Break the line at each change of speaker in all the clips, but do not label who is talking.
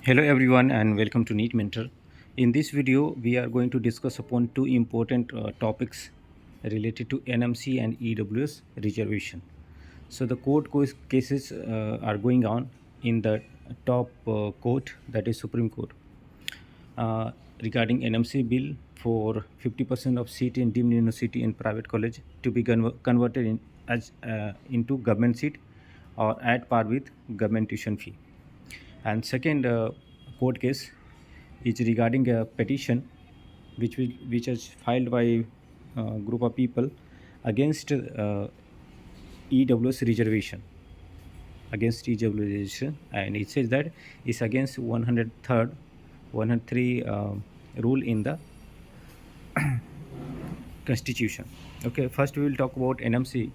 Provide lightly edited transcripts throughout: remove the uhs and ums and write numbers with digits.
Hello everyone and welcome to NEET Mentor. In this video, we are going to discuss upon two important topics related to NMC and EWS reservation. So the cases are going on in the top court, that is Supreme Court, uh, regarding NMC bill for 50% of seat in deemed university and private college to be converted into government seat or at par with government tuition fee. And second court case is regarding a petition which is filed by a group of people against EWS reservation, and it says that it's against 103rd, 103 rule in the constitution. Okay, first we will talk about NMC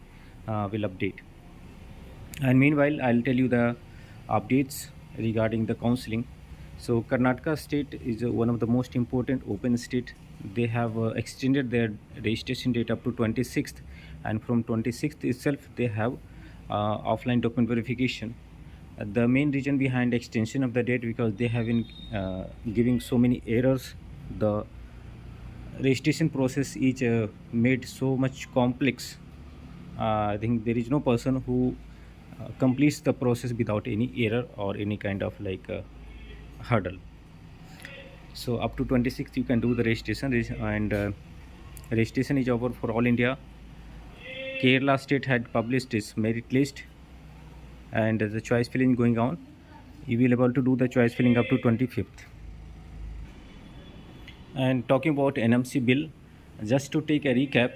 will update, and meanwhile I'll tell you the updates regarding the counseling. So Karnataka state is one of the most important open state. They have extended their registration date up to 26th, and from 26th itself they have offline document verification. The main reason behind extension of the date, because they have been giving so many errors. The registration process is made so much complex. I think there is no person who completes the process without any error or any kind of hurdle. So up to 26th you can do the registration, and registration is over for all India. Kerala state had published its merit list, and the choice filling going on. You will able to do the choice filling up to 25th. And talking about NMC bill, just to take a recap,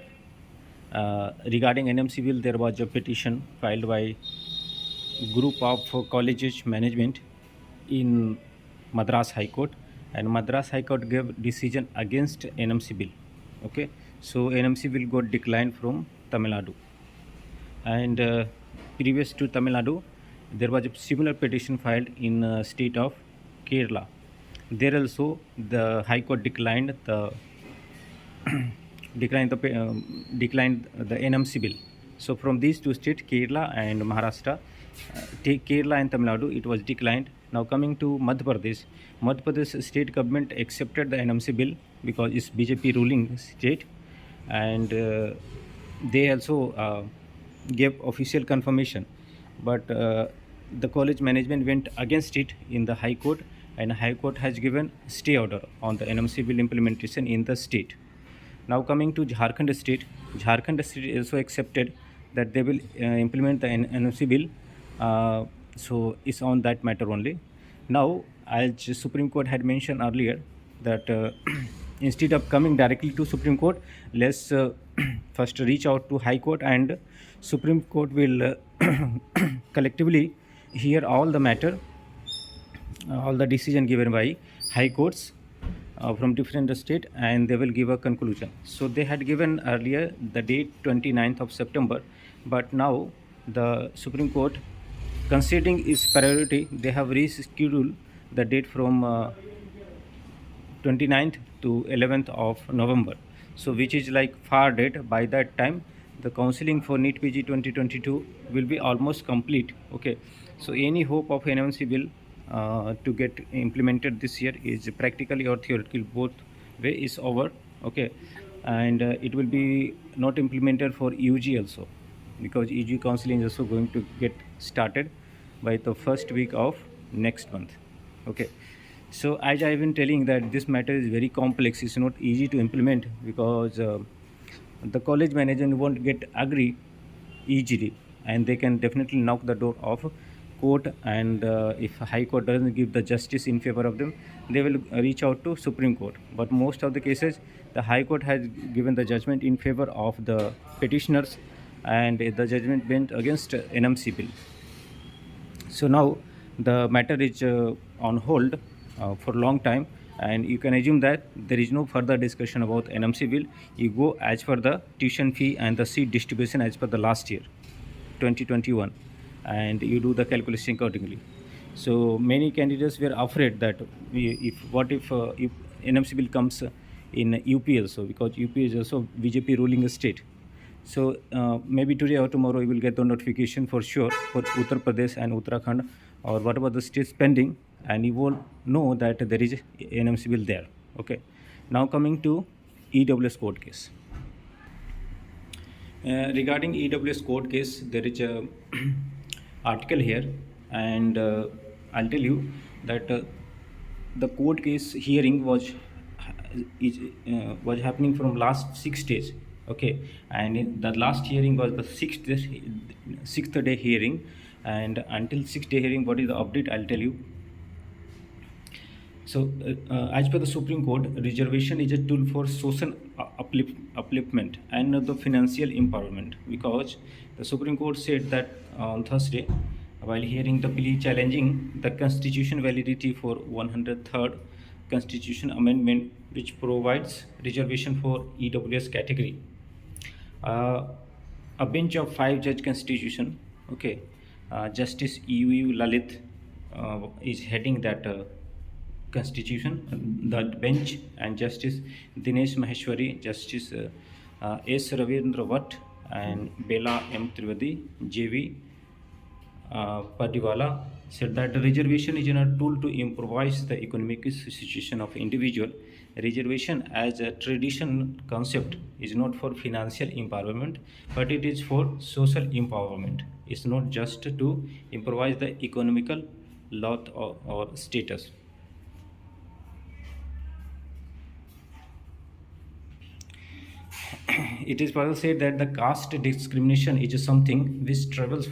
regarding NMC bill, there was a petition filed by group of colleges management in Madras High Court, and Madras High Court gave decision against NMC bill. Okay, so NMC bill got declined from Tamil Nadu, and previous to Tamil Nadu, there was a similar petition filed in state of Kerala. There also the High Court declined the declined the NMC bill. So from these two states, Kerala and Maharashtra, take Kerala and Tamil Nadu, it was declined. Now coming to Madhya Pradesh state government accepted the NMC bill because it's BJP ruling state, and they also gave official confirmation. But the college management went against it in the High Court, and High Court has given stay order on the NMC bill implementation in the state. Now coming to Jharkhand state also accepted that they will implement the NMC bill. So it's on that matter only. Now, as Supreme Court had mentioned earlier, that instead of coming directly to Supreme Court, let's first reach out to High Court, and Supreme Court will collectively hear all the matter, all the decision given by high courts from different state, and they will give a conclusion. So they had given earlier the date 29th of September, but now the Supreme Court, considering its priority, they have rescheduled the date from 29th to 11th of November. So which is like far date. By that time, the counseling for NEET PG 2022 will be almost complete. Okay, so any hope of NMC bill to get implemented this year is practically or theoretical both way is over. Okay, and it will be not implemented for UG also, because UG counseling is also going to get started by the first week of next month. Okay, so as I've been telling that this matter is very complex, it's not easy to implement, because the college management won't get agree easily, and they can definitely knock the door of court, and if High Court doesn't give the justice in favor of them, they will reach out to Supreme Court. But most of the cases, the High Court has given the judgment in favor of the petitioners, and the judgment went against NMC bill. So now the matter is on hold for a long time, and you can assume that there is no further discussion about NMC bill. You go as per the tuition fee and the seat distribution as per the last year 2021, and you do the calculation accordingly. So many candidates were afraid that if NMC bill comes in UP also, because UP is also BJP ruling state. So maybe today or tomorrow you will get the notification for sure for Uttar Pradesh and Uttarakhand, or whatever the states pending. and you will know that there is a NMC bill there. Okay. Now coming to EWS court case. Regarding EWS court case, there is a article here, and I'll tell you that the court case hearing is, was happening from last 6 days. Okay, and the last hearing was the sixth day hearing, and until 6 day hearing, what is the update? I'll tell you. So, as per the Supreme Court, reservation is a tool for social upliftment and the financial empowerment, because the Supreme Court said that on Thursday, while hearing the plea challenging the constitution validity for 103rd Constitution Amendment, which provides reservation for EWS category. A bench of 5 judge constitution, okay, Justice EU Lalit is heading that constitution, that bench, and Justice Dinesh Maheshwari, Justice S. Ravindra Bhatt, and Bela M. Trivedi, JV Patiwala said that the reservation is a tool to improvise the economic situation of individual. Reservation as a traditional concept is not for financial empowerment, but it is for social empowerment. It's not just to improvise the economical lot or status. It is further said that the caste discrimination is something which travels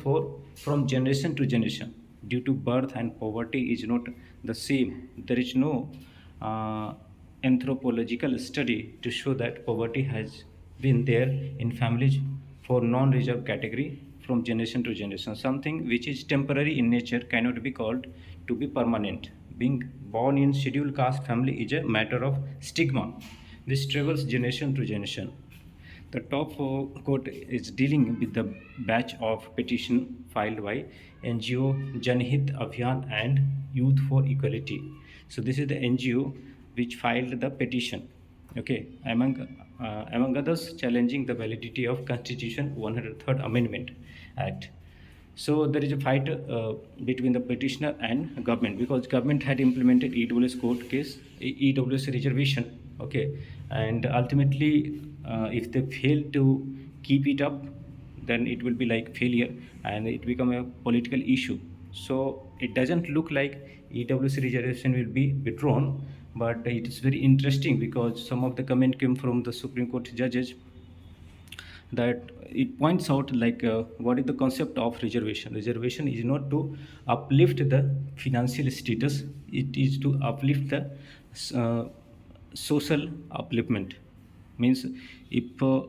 from generation to generation due to birth, and poverty is not the same. There is no uh, anthropological study to show that poverty has been there in families for non-reserved category from generation to generation. Something which is temporary in nature cannot be called to be permanent. Being born in scheduled caste family is a matter of stigma. This travels generation to generation. The top court is dealing with the batch of petition filed by NGO Janhit Abhiyan and Youth for Equality. So this is the NGO which filed the petition. Okay, among others, challenging the validity of Constitution 103rd Amendment Act. So there is a fight between the petitioner and government, because government had implemented EWS court case, EWS reservation. Okay, and ultimately, if they fail to keep it up, then it will be like failure, and it become a political issue. So it doesn't look like EWS reservation will be withdrawn, but it is very interesting because some of the comment came from the Supreme Court judges, that it points out like what is the concept of reservation is not to uplift the financial status, it is to uplift the uh, social upliftment. Means if a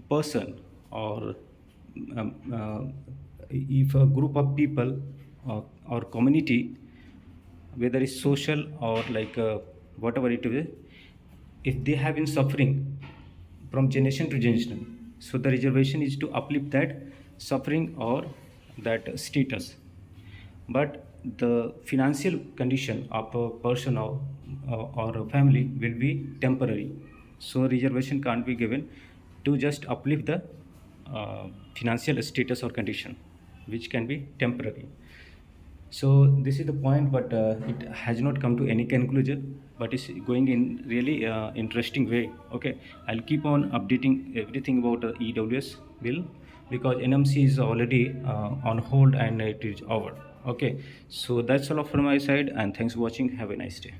person, or um, uh, if a group of people, or community, whether it's social or like whatever it is, if they have been suffering from generation to generation, so the reservation is to uplift that suffering or that status. But the financial condition of a person, or a family will be temporary, so reservation can't be given to just uplift the financial status or condition, which can be temporary. So this is the point, but it has not come to any conclusion, but it's going in really interesting way. Okay, I'll keep on updating everything about the EWS bill, because NMC is already on hold and it is over. Okay, so that's all from my side, and thanks for watching. Have a nice day.